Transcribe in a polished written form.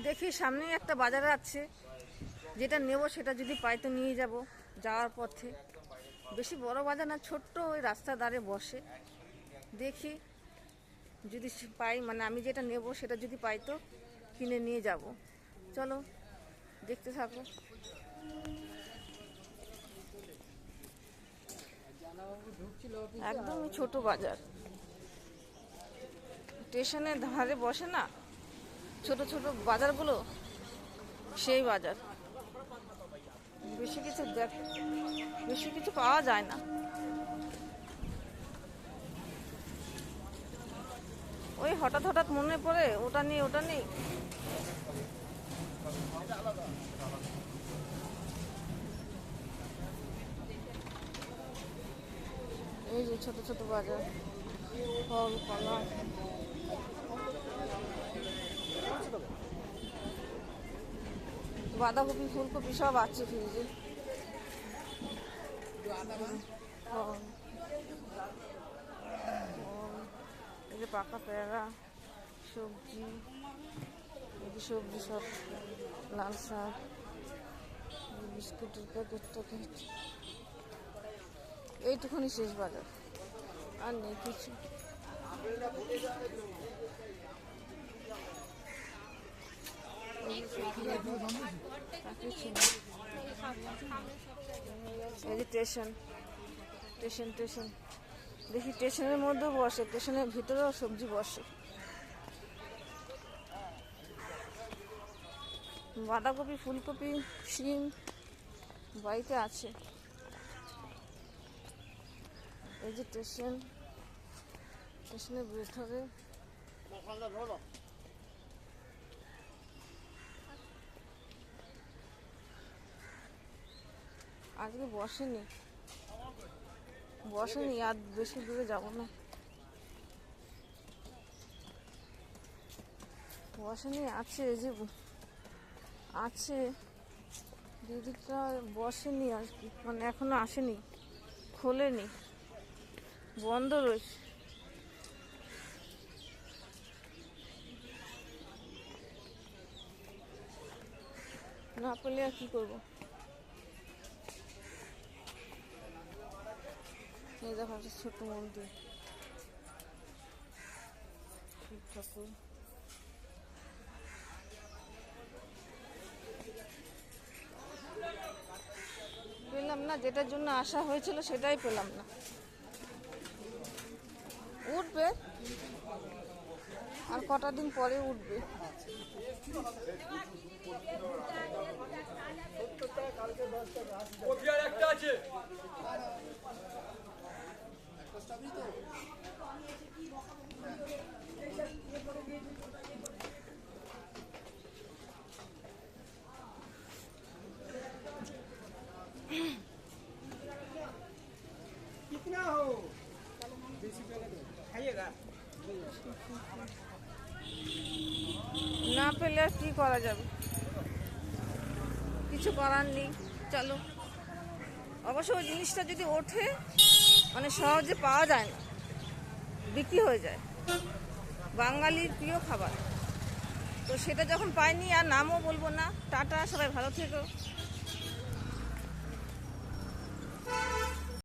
দেখি সামনেই একটা বাজার আছে, যেটা নেব সেটা যদি পাই তো নিয়ে যাব যাওয়ার পথে। বেশি বড় বাজার না, ছোট্ট ওই রাস্তার ধারে বসে। দেখি যদি পাই, মানে আমি যেটা নেব সেটা যদি পাই তো কিনে নিয়ে যাব। চলো দেখতে থাকো। একদমই ছোট বাজার, স্টেশনের ধারে বসে না ছোট ছোট বাজারগুলো, সেই বাজার। বেশি কিছু পাওয়া যায় না। ওই হঠাৎ হঠাৎ মনে পড়ে ওটা নেই। এই যে ছোট ছোট বাজার, ফল কলা, বাঁধাকপি ফুলকপি সব আছে ফ্রিজে। এই যে পাকা পেয়ারা, সবজি সব, লাল শাক, বিস্কুটের প্যাকেট। এইটুকুনি শেষ বাজার, আর নেই কিছু। এই যে স্টেশন, দেখি স্টেশনের মধ্যেও বসে, স্টেশনের ভিতরেও সবজি বসে। বাঁধাকপি ফুলকপি শিম বাড়িতে আছে। এই যে স্টেশনের ভিতরে আজকে বসেনি, আর বেশি দূরে যাব না। বসেনি, আছে এই যে আছে দিদিটা, বসেনি আর কি, মানে এখনো আসেনি, খোলেনি, বন্ধ রয়েছে। না পেলে আর কি করবো। এই দেখো একটা ছোট মন্দির, শিব ঠাকুর। পেলাম না, যেটার জন্য আসা হয়েছিল সেটাই পেলাম না। উঠবে আর কটা দিন পরে উঠবে। कितना हो खाइएगा। না পেলে আর কি করা যাবে, কিছু করার নেই। চলো, অবশ্য ওই জিনিসটা যদি ওঠে, মানে সহজে পাওয়া যায় না, বিক্রি হয়ে যায়, বাঙালির প্রিয় খাবার। তো সেটা যখন পাইনি আর নামও বলবো না। টাটা, সবাই ভালো থেকো।